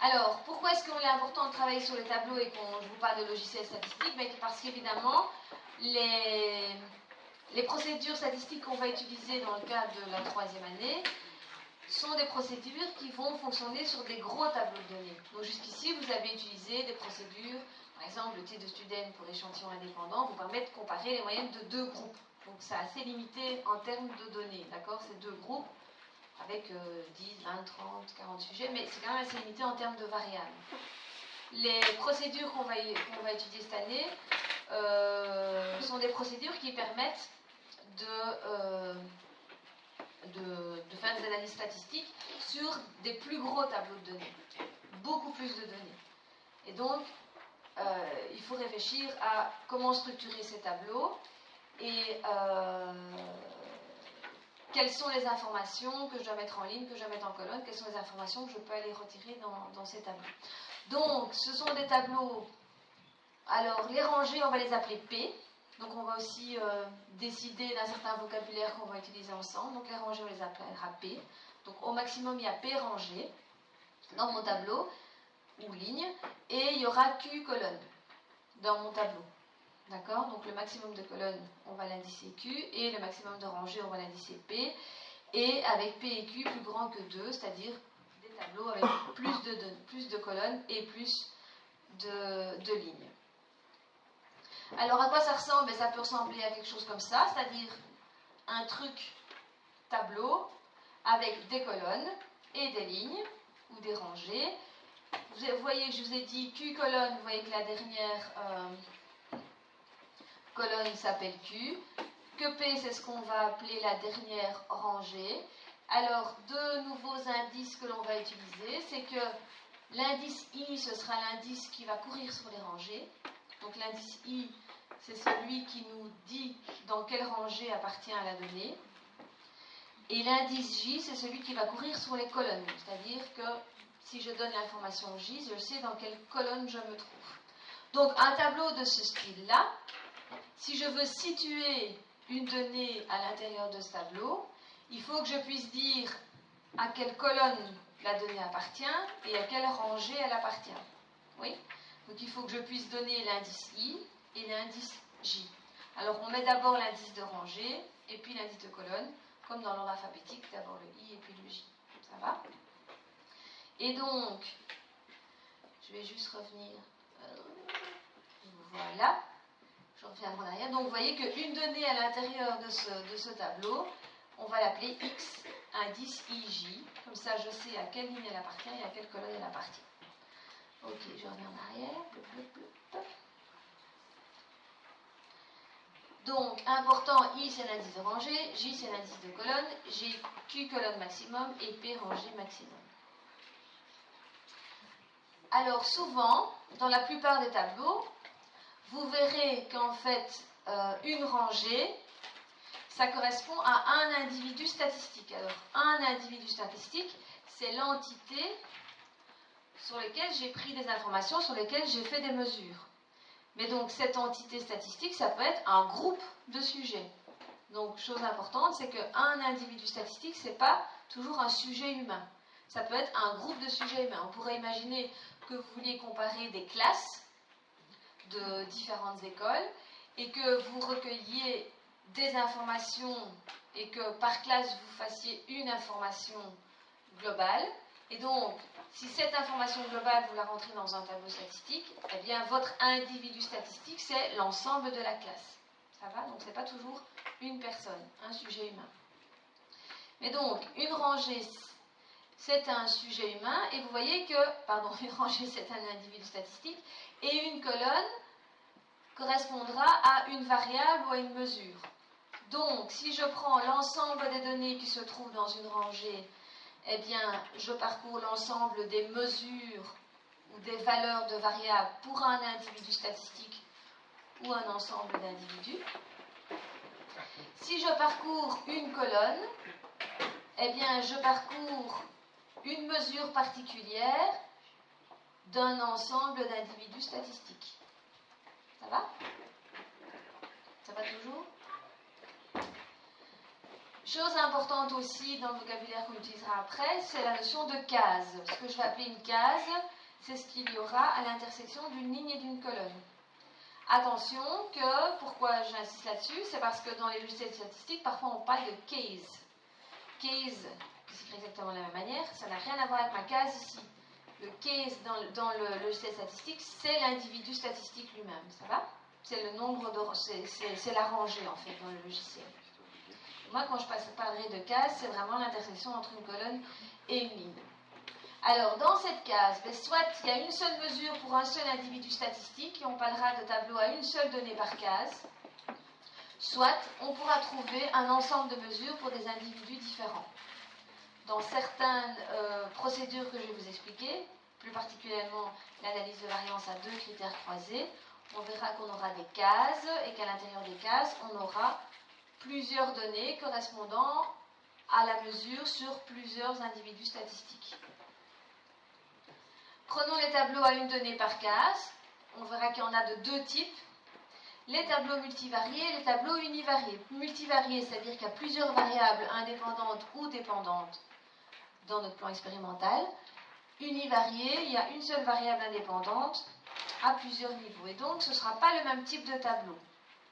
Alors, pourquoi est-ce qu'il est important de travailler sur les tableaux et qu'on je vous parle de logiciels statistiques? Parce qu'évidemment, les procédures statistiques qu'on va utiliser dans le cadre de la 3e année sont des procédures qui vont fonctionner sur des gros tableaux de données. Donc jusqu'ici, vous avez utilisé des procédures, par exemple le t2student pour échantillons indépendants, vous permet de comparer les moyennes de 2 groupes. Donc c'est assez limité en termes de données, d'accord? C'est 2 groupes avec 10, 20, 30, 40 sujets, mais c'est quand même assez limité en termes de variables. Les procédures qu'on va étudier cette année sont des procédures qui permettent de faire des analyses statistiques sur des plus gros tableaux de données, beaucoup plus de données. Et donc, il faut réfléchir à comment structurer ces tableaux et quelles sont les informations que je dois mettre en ligne, que je dois mettre en colonne, quelles sont les informations que je peux aller retirer dans ces tableaux. Donc, ce sont des tableaux, alors les rangées, on va les appeler P. Donc on va aussi décider d'un certain vocabulaire qu'on va utiliser ensemble. Donc les rangées, on les appellera P. Donc au maximum, il y a P rangées dans mon tableau, ou ligne, et il y aura Q colonnes dans mon tableau. D'accord? Donc le maximum de colonnes, on va l'indicer Q, et le maximum de rangées, on va l'indicer P. Et avec P et Q plus grand que 2, c'est-à-dire des tableaux avec plus de colonnes et plus de lignes. Alors à quoi ça ressemble? Ça peut ressembler à quelque chose comme ça, c'est-à-dire un truc tableau avec des colonnes et des lignes ou des rangées. Vous voyez que je vous ai dit Q colonne, vous voyez que la dernière colonne s'appelle Q. Que P, c'est ce qu'on va appeler la dernière rangée. Alors, 2 nouveaux indices que l'on va utiliser, c'est que l'indice I, ce sera l'indice qui va courir sur les rangées. Donc l'indice I, c'est celui qui nous dit dans quelle rangée appartient à la donnée. Et l'indice J, c'est celui qui va courir sur les colonnes. C'est-à-dire que si je donne l'information J, je sais dans quelle colonne je me trouve. Donc un tableau de ce style-là, si je veux situer une donnée à l'intérieur de ce tableau, il faut que je puisse dire à quelle colonne la donnée appartient et à quelle rangée elle appartient. Oui ? Donc il faut que je puisse donner l'indice I et l'indice J. Alors on met d'abord l'indice de rangée et puis l'indice de colonne, comme dans l'ordre alphabétique, d'abord le I et puis le J. Ça va? Et donc, je vais juste revenir. Voilà. Je reviens en arrière. Donc vous voyez qu'une donnée à l'intérieur de ce tableau, on va l'appeler X, indice IJ. Comme ça, je sais à quelle ligne elle appartient et à quelle colonne elle appartient. Ok, je reviens en arrière. Donc, important, I c'est l'indice de rangée, J c'est l'indice de colonne, G, Q colonne maximum et P rangée maximum. Alors, souvent, dans la plupart des tableaux, vous verrez qu'en fait, une rangée, ça correspond à un individu statistique. Alors, un individu statistique, c'est l'entité sur laquelle j'ai pris des informations, sur lesquelles j'ai fait des mesures. Mais donc, cette entité statistique, ça peut être un groupe de sujets. Donc, chose importante, c'est qu'un individu statistique, ce n'est pas toujours un sujet humain. Ça peut être un groupe de sujets humains. On pourrait imaginer que vous vouliez comparer des classes de différentes écoles et que vous recueilliez des informations et que par classe, vous fassiez une information globale. Et donc, si cette information globale, vous la rentrez dans un tableau statistique, eh bien, votre individu statistique, c'est l'ensemble de la classe. Ça va? Donc, ce n'est pas toujours une personne, un sujet humain. Mais donc, une rangée, c'est un sujet humain, et vous voyez que, une rangée, c'est un individu statistique, et une colonne correspondra à une variable ou à une mesure. Donc, si je prends l'ensemble des données qui se trouvent dans une rangée, eh bien, je parcours l'ensemble des mesures ou des valeurs de variables pour un individu statistique ou un ensemble d'individus. Si je parcours une colonne, eh bien, je parcours une mesure particulière d'un ensemble d'individus statistiques. Ça va? Ça va toujours? Chose importante aussi dans le vocabulaire qu'on utilisera après, c'est la notion de case. Ce que je vais appeler une case, c'est ce qu'il y aura à l'intersection d'une ligne et d'une colonne. Attention que, pourquoi j'insiste là-dessus, c'est parce que dans les logiciels statistiques, parfois on parle de case. Case, qui s'écrit exactement de la même manière, ça n'a rien à voir avec ma case ici. Le case dans le logiciel statistique, c'est l'individu statistique lui-même, ça va? C'est le nombre de... c'est la rangée en fait dans le logiciel. Moi, quand je parlerai de case, c'est vraiment l'intersection entre une colonne et une ligne. Alors, dans cette case, soit il y a une seule mesure pour un seul individu statistique, et on parlera de tableau à une seule donnée par case, soit on pourra trouver un ensemble de mesures pour des individus différents. Dans certaines procédures que je vais vous expliquer, plus particulièrement l'analyse de variance à 2 critères croisés, on verra qu'on aura des cases et qu'à l'intérieur des cases, on aura plusieurs données correspondant à la mesure sur plusieurs individus statistiques. Prenons les tableaux à une donnée par case. On verra qu'il y en a de deux types. Les tableaux multivariés et les tableaux univariés. Multivariés, c'est-à-dire qu'il y a plusieurs variables indépendantes ou dépendantes dans notre plan expérimental. Univariés, il y a une seule variable indépendante à plusieurs niveaux. Et donc, ce ne sera pas le même type de tableau.